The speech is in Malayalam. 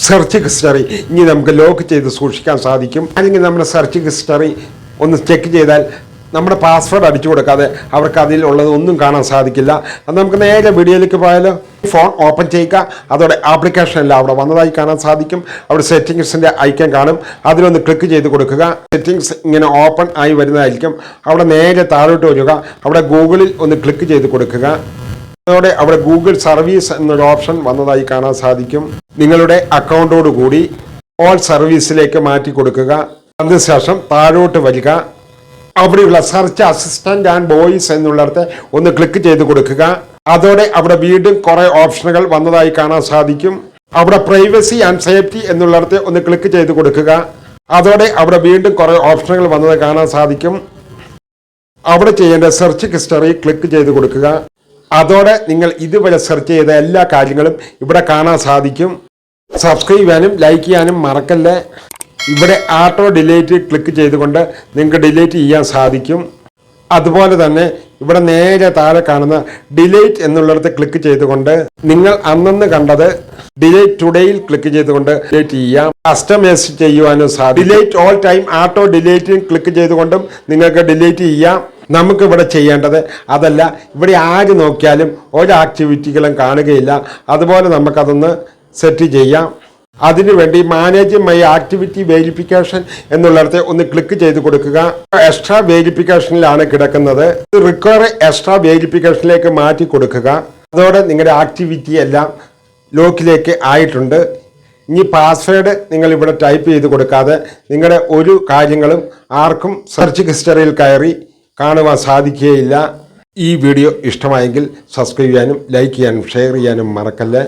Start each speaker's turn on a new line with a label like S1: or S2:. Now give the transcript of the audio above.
S1: സെർച്ച് ഹിസ്റ്ററി ഇനി നമുക്ക് ലോക്ക് ചെയ്ത് സൂക്ഷിക്കാൻ സാധിക്കും. അല്ലെങ്കിൽ നമ്മുടെ സെർച്ച് ഹിസ്റ്ററി ഒന്ന് ചെക്ക് ചെയ്താൽ നമ്മുടെ പാസ്വേഡ് അടിച്ചു കൊടുക്കാതെ അവർക്ക് അതിലുള്ളത് ഒന്നും കാണാൻ സാധിക്കില്ല. അത് നമുക്ക് നേരെ വീഡിയോയിലേക്ക് പോയാലോ. ഫോൺ ഓപ്പൺ ചെയ്യുക, അതോടെ ആപ്ലിക്കേഷൻ എല്ലാം അവിടെ വന്നതായി കാണാൻ സാധിക്കും. അവിടെ സെറ്റിങ്സിൻ്റെ ഐക്കൺ കാണും, അതിലൊന്ന് ക്ലിക്ക് ചെയ്ത് കൊടുക്കുക. സെറ്റിങ്സ് ഇങ്ങനെ ഓപ്പൺ ആയി വരുന്നതായിരിക്കും. അവിടെ നേരെ താഴോട്ട് വരിക, അവിടെ ഗൂഗിളിൽ ഒന്ന് ക്ലിക്ക് ചെയ്ത് കൊടുക്കുക. അതോടെ അവിടെ ഗൂഗിൾ സർവീസ് എന്നൊരു ഓപ്ഷൻ വന്നതായി കാണാൻ സാധിക്കും. നിങ്ങളുടെ അക്കൗണ്ടോട് കൂടി ഓൾ സർവീസിലേക്ക് മാറ്റി കൊടുക്കുക. അതിനുശേഷം താഴോട്ട് വരിക, അവിടെയുള്ള സെർച്ച് അസിസ്റ്റന്റ് ആൻഡ് വോയിസ് എന്നുള്ളിടത്ത് ഒന്ന് ക്ലിക്ക് ചെയ്ത് കൊടുക്കുക. അതോടെ അവിടെ വീണ്ടും കുറെ ഓപ്ഷനുകൾ വന്നതായി കാണാൻ സാധിക്കും. അവിടെ പ്രൈവസി ആൻഡ് സേഫ്റ്റി എന്നുള്ളിടത്ത് ഒന്ന് ക്ലിക്ക് ചെയ്ത് കൊടുക്കുക. അതോടെ അവിടെ വീണ്ടും കുറെ ഓപ്ഷനുകൾ വന്നത് കാണാൻ സാധിക്കും. അവിടെ ചെയ്യേണ്ട സെർച്ച് ഹിസ്റ്ററി ക്ലിക്ക് ചെയ്ത് കൊടുക്കുക. അതോടെ നിങ്ങൾ ഇതുവരെ സെർച്ച് ചെയ്ത എല്ലാ കാര്യങ്ങളും ഇവിടെ കാണാൻ സാധിക്കും. സബ്സ്ക്രൈബ് ചെയ്യാനും ലൈക്ക് ചെയ്യാനും മറക്കല്ലേ. ഇവിടെ ആട്ടോ ഡിലീറ്റ് ക്ലിക്ക് ചെയ്തുകൊണ്ട് നിങ്ങൾക്ക് ഡിലീറ്റ് ചെയ്യാൻ സാധിക്കും. അതുപോലെ തന്നെ ഇവിടെ നേരെ താഴെ കാണുന്ന ഡിലീറ്റ് എന്നുള്ളിടത്ത് ക്ലിക്ക് ചെയ്തുകൊണ്ട് നിങ്ങൾ അന്നന്ന് കണ്ടത് ഡിലീറ്റ് ടുഡേയിൽ ക്ലിക്ക് ചെയ്തുകൊണ്ട് ഡിലീറ്റ് ചെയ്യാം. കസ്റ്റമൈസ് ചെയ്യുവാനും സാധിക്കും. ഡിലീറ്റ് ഓൾ ടൈം ആട്ടോ ഡിലീറ്റ് ക്ലിക്ക് ചെയ്തുകൊണ്ടും നിങ്ങൾക്ക് ഡിലീറ്റ് ചെയ്യാം. നമുക്ക് ഇവിടെ ചെയ്യേണ്ടത് അതല്ല, ഇവിടെ ആര് നോക്കിയാലും ഒരു ആക്ടിവിറ്റികളും കാണുകയില്ല. അതുപോലെ നമുക്കതൊന്ന് സെറ്റ് ചെയ്യാം. അതിനുവേണ്ടി മാനേജ് മൈ ആക്ടിവിറ്റി വെരിഫിക്കേഷൻ എന്നുള്ളിടത്ത് ഒന്ന് ക്ലിക്ക് ചെയ്ത് കൊടുക്കുക. എക്സ്ട്രാ വെരിഫിക്കേഷനിലാണ് കിടക്കുന്നത്. റിക്വയർ എക്സ്ട്രാ വെരിഫിക്കേഷനിലേക്ക് മാറ്റി കൊടുക്കുക. അതോടെ നിങ്ങളുടെ ആക്ടിവിറ്റി എല്ലാം ലോക്കിലേക്ക് ആയിട്ടുണ്ട്. ഇനി പാസ്വേഡ് നിങ്ങൾ ഇവിടെ ടൈപ്പ് ചെയ്ത് കൊടുക്കാതെ നിങ്ങളുടെ ഒരു കാര്യങ്ങളും ആർക്കും സെർച്ച് ഹിസ്റ്ററിയിൽ കയറി കാണുവാൻ സാധിക്കുകയില്ല. ഈ വീഡിയോ ഇഷ്ടമായെങ്കിൽ സബ്സ്ക്രൈബ് ചെയ്യാനും ലൈക്ക് ചെയ്യാനും ഷെയർ ചെയ്യാനും മറക്കല്ലേ.